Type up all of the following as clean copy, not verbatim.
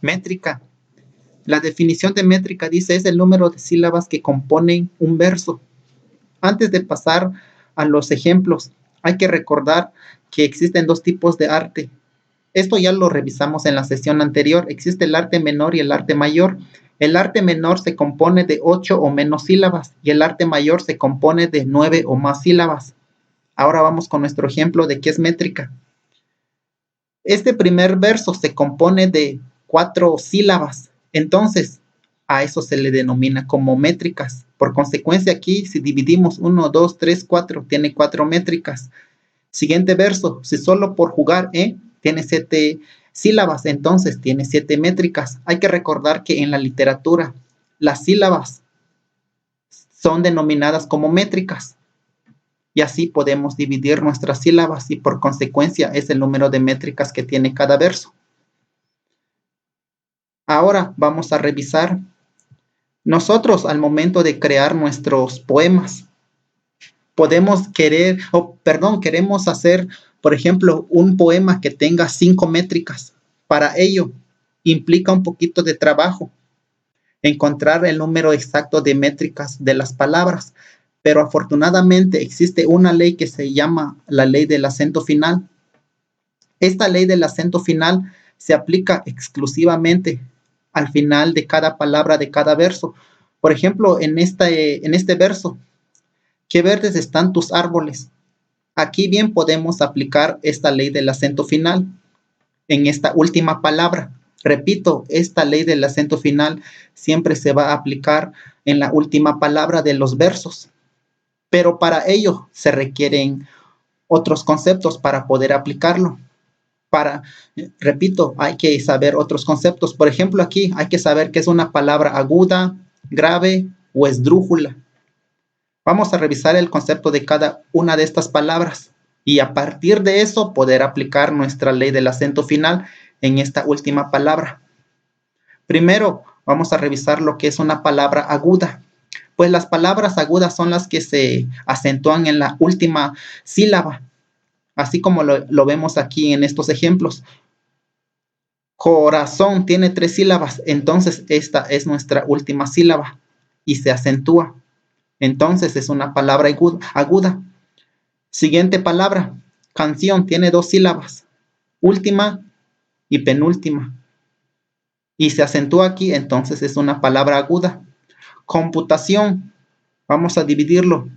Métrica. La definición de métrica dice es el número de sílabas que componen un verso. Antes de pasar a los ejemplos, hay que recordar que existen dos tipos de arte. Esto ya lo revisamos en la sesión anterior. Existe el arte menor y el arte mayor. El arte menor se compone de 8 o menos sílabas y el arte mayor se compone de 9 o más sílabas. Ahora vamos con nuestro ejemplo de qué es métrica. Este primer verso se compone de 4 sílabas. Entonces, a eso se le denomina como métricas. Por consecuencia, aquí, si dividimos 1, 2, 3, 4, tiene 4 métricas. Siguiente verso, si solo por jugar, tiene 7 sílabas, entonces tiene 7 métricas. Hay que recordar que en la literatura, las sílabas son denominadas como métricas. Y así podemos dividir nuestras sílabas y por consecuencia es el número de métricas que tiene cada verso. Ahora vamos a revisar. Nosotros al momento de crear nuestros poemas, queremos hacer, por ejemplo, un poema que tenga 5 métricas. Para ello, implica un poquito de trabajo encontrar el número exacto de métricas de las palabras, pero afortunadamente existe una ley que se llama la ley del acento final. Esta ley del acento final se aplica exclusivamente al final de cada palabra de cada verso. Por ejemplo, en este verso, ¿qué verdes están tus árboles? Aquí bien podemos aplicar esta ley del acento final en esta última palabra. Repito, esta ley del acento final siempre se va a aplicar en la última palabra de los versos, pero para ello se requieren otros conceptos para poder aplicarlo. Repito, hay que saber otros conceptos. Por ejemplo, aquí hay que saber qué es una palabra aguda, grave o esdrújula. Vamos a revisar el concepto de cada una de estas palabras y a partir de eso poder aplicar nuestra ley del acento final en esta última palabra. Primero, vamos a revisar lo que es una palabra aguda. Pues las palabras agudas son las que se acentúan en la última sílaba, así como lo vemos aquí en estos ejemplos. Corazón tiene 3 sílabas, entonces esta es nuestra última sílaba y se acentúa. Entonces es una palabra aguda. Siguiente palabra, canción, tiene 2 sílabas, última y penúltima. Y se acentúa aquí, entonces es una palabra aguda. Computación, vamos a dividirlo.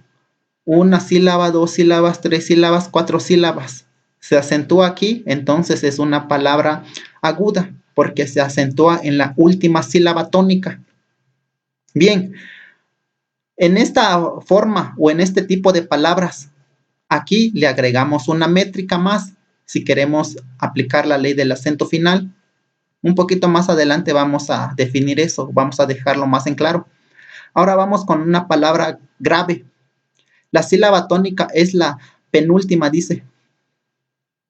1 sílaba, 2 sílabas, 3 sílabas, 4 sílabas. Se acentúa aquí, entonces es una palabra aguda, porque se acentúa en la última sílaba tónica. Bien, en esta forma o en este tipo de palabras, aquí le agregamos una métrica más si queremos aplicar la ley del acento final. Un poquito más adelante vamos a definir eso, vamos a dejarlo más en claro. Ahora vamos con una palabra grave. La sílaba tónica es la penúltima, dice.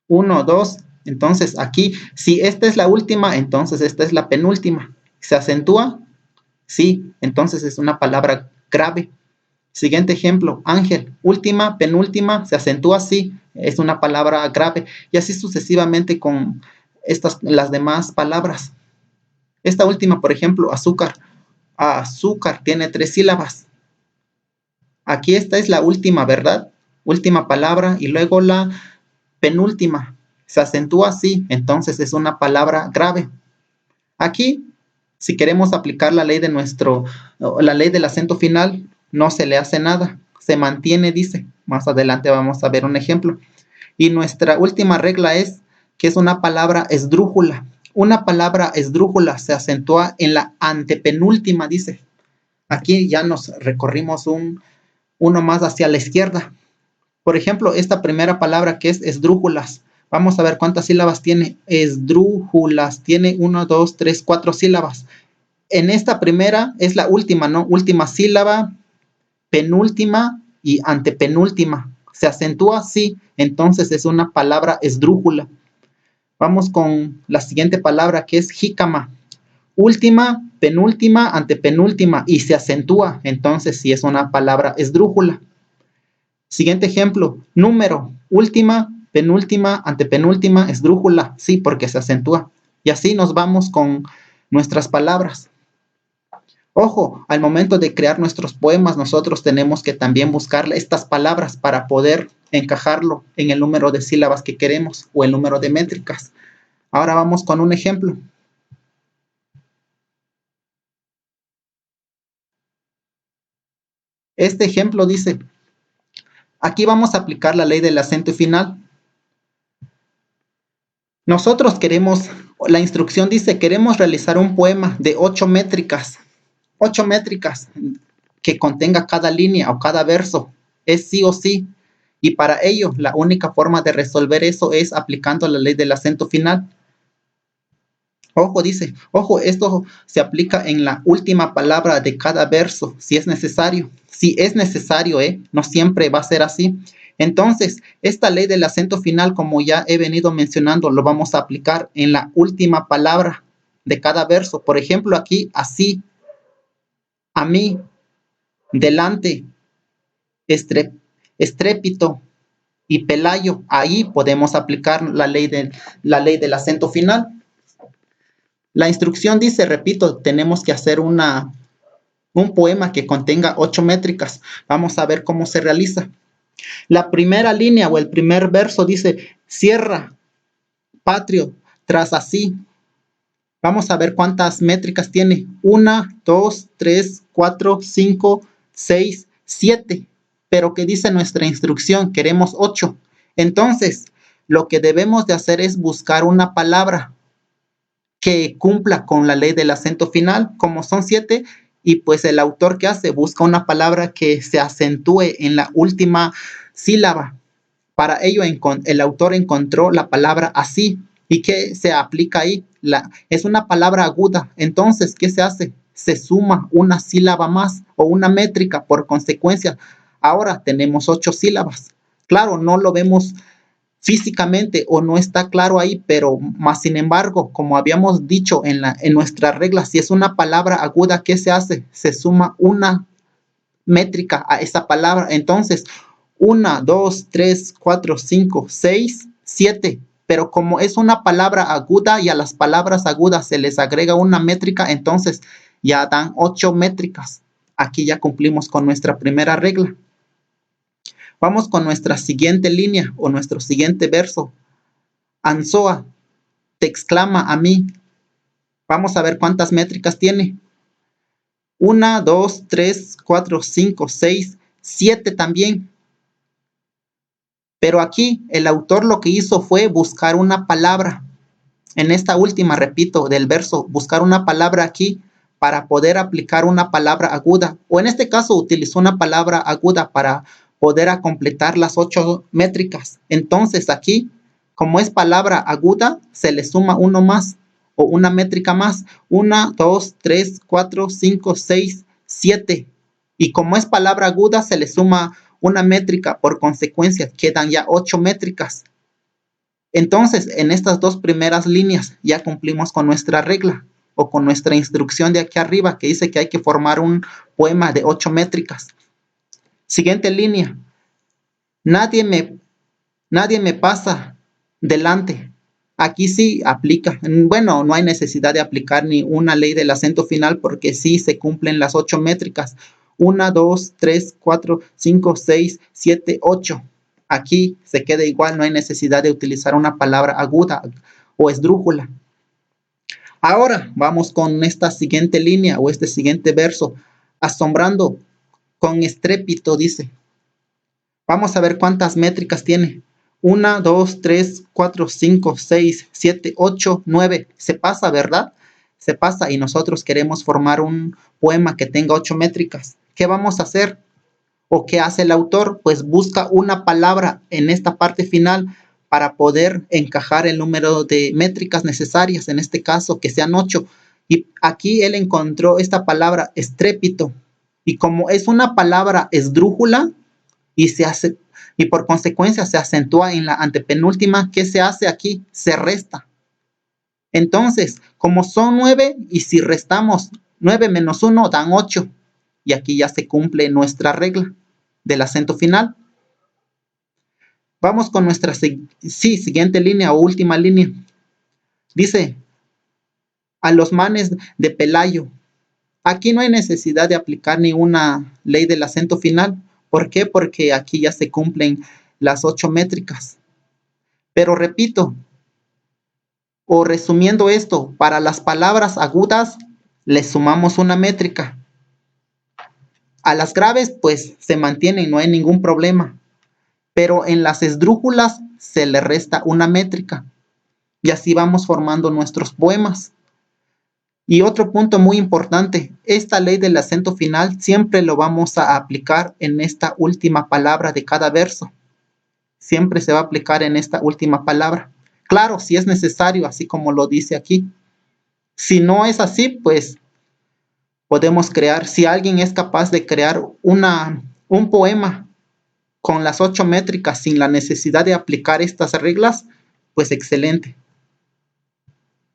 1, 2. Entonces aquí, si esta es la última, entonces esta es la penúltima. ¿Se acentúa? Sí, entonces es una palabra grave. Siguiente ejemplo, ángel. Última, penúltima, se acentúa, sí, es una palabra grave. Y así sucesivamente con las demás palabras. Esta última, por ejemplo, azúcar. Azúcar tiene 3 sílabas. Aquí esta es la última, ¿verdad? Última palabra y luego la penúltima. Se acentúa así, entonces es una palabra grave. Aquí, si queremos aplicar la ley la ley del acento final, no se le hace nada. Se mantiene, dice. Más adelante vamos a ver un ejemplo. Y nuestra última regla es que es una palabra esdrújula. Una palabra esdrújula se acentúa en la antepenúltima, dice. Aquí ya nos recorrimos uno más hacia la izquierda. Por ejemplo, esta primera palabra que es esdrújulas. Vamos a ver cuántas sílabas tiene. Esdrújulas tiene 1, 2, 3, 4 sílabas. En esta primera es la última, ¿no? Última sílaba, penúltima y antepenúltima. ¿Se acentúa? Sí. Entonces es una palabra esdrújula. Vamos con la siguiente palabra que es jícama. Última, penúltima, antepenúltima y se acentúa. Entonces sí es una palabra esdrújula. Siguiente ejemplo, número, última, penúltima, antepenúltima, esdrújula. Sí, porque se acentúa. Y así nos vamos con nuestras palabras. Ojo, al momento de crear nuestros poemas, nosotros tenemos que también buscar estas palabras para poder encajarlo en el número de sílabas que queremos o el número de métricas. Ahora vamos con un ejemplo. Este ejemplo dice, aquí vamos a aplicar la ley del acento final. Nosotros queremos, la instrucción dice, queremos realizar un poema de 8 métricas que contenga cada línea o cada verso, es sí o sí. Y para ello, la única forma de resolver eso es aplicando la ley del acento final. Ojo, dice, ojo, esto se aplica en la última palabra de cada verso, si es necesario. Si es necesario, no siempre va a ser así. Entonces, esta ley del acento final, como ya he venido mencionando, lo vamos a aplicar en la última palabra de cada verso. Por ejemplo, aquí, así, a mí, delante, estrépito y Pelayo. Ahí podemos aplicar la ley del acento final. La instrucción dice, repito, tenemos que hacer un poema que contenga 8 métricas. Vamos a ver cómo se realiza. La primera línea o el primer verso dice, cierra, patrio, tras así. Vamos a ver cuántas métricas tiene. 1, 2, 3, 4, 5, 6, 7. Pero ¿qué dice nuestra instrucción? Queremos 8. Entonces, lo que debemos de hacer es buscar una palabra que cumpla con la ley del acento final, como son 7, y pues el autor que hace busca una palabra que se acentúe en la última sílaba. Para ello el autor encontró la palabra así. ¿Y qué se aplica ahí? Es una palabra aguda. Entonces, ¿qué se hace? Se suma una sílaba más o una métrica. Por consecuencia, ahora tenemos 8 sílabas. Claro, no lo vemos físicamente o no está claro ahí, pero más sin embargo, como habíamos dicho en nuestra regla, si es una palabra aguda, ¿qué se hace? Se suma una métrica a esa palabra. Entonces, 1, 2, 3, 4, 5, 6, 7. Pero como es una palabra aguda y a las palabras agudas se les agrega una métrica, entonces ya dan 8 métricas. Aquí ya cumplimos con nuestra primera regla. Vamos con nuestra siguiente línea o nuestro siguiente verso. Anzoa, te exclama a mí. Vamos a ver cuántas métricas tiene. 1, 2, 3, 4, 5, 6, 7 también. Pero aquí el autor lo que hizo fue buscar una palabra. En esta última, repito, del verso, buscar una palabra aquí para poder aplicar una palabra aguda. O en este caso utilizó una palabra aguda para poder completar las 8 métricas. Entonces aquí, como es palabra aguda, se le suma uno más o una métrica más. 1, 2, 3, 4, 5, 6, 7. Y como es palabra aguda, se le suma una métrica. Por consecuencia, quedan ya 8 métricas. Entonces, en estas dos primeras líneas ya cumplimos con nuestra regla o con nuestra instrucción de aquí arriba que dice que hay que formar un poema de 8 métricas. Siguiente línea. Nadie me pasa delante. Aquí sí aplica. Bueno, no hay necesidad de aplicar ni una ley del acento final porque sí se cumplen las 8 métricas. 1, 2, 3, 4, 5, 6, 7, 8. Aquí se queda igual, no hay necesidad de utilizar una palabra aguda o esdrújula. Ahora vamos con esta siguiente línea o este siguiente verso. Asombrando con estrépito, dice. Vamos a ver cuántas métricas tiene. 1, 2, 3, 4, 5, 6, 7, 8, 9. Se pasa, ¿verdad? Se pasa y nosotros queremos formar un poema que tenga 8 métricas. ¿Qué vamos a hacer? ¿O qué hace el autor? Pues busca una palabra en esta parte final para poder encajar el número de métricas necesarias, en este caso que sean 8. Y aquí él encontró esta palabra estrépito. Y como es una palabra esdrújula y por consecuencia se acentúa en la antepenúltima, ¿qué se hace aquí? Se resta. Entonces, como son 9 y si restamos 9 menos 1 dan 8. Y aquí ya se cumple nuestra regla del acento final. Vamos con nuestra siguiente línea o última línea. Dice, a los manes de Pelayo. Aquí no hay necesidad de aplicar ni una ley del acento final. ¿Por qué? Porque aquí ya se cumplen las 8 métricas. Pero repito, o resumiendo esto, para las palabras agudas le sumamos una métrica. A las graves, pues se mantienen, no hay ningún problema. Pero en las esdrújulas se le resta una métrica. Y así vamos formando nuestros poemas. Y otro punto muy importante, esta ley del acento final siempre lo vamos a aplicar en esta última palabra de cada verso. Siempre se va a aplicar en esta última palabra. Claro, si es necesario, así como lo dice aquí. Si no es así, pues podemos crear, si alguien es capaz de crear un poema con las 8 métricas sin la necesidad de aplicar estas reglas, pues excelente.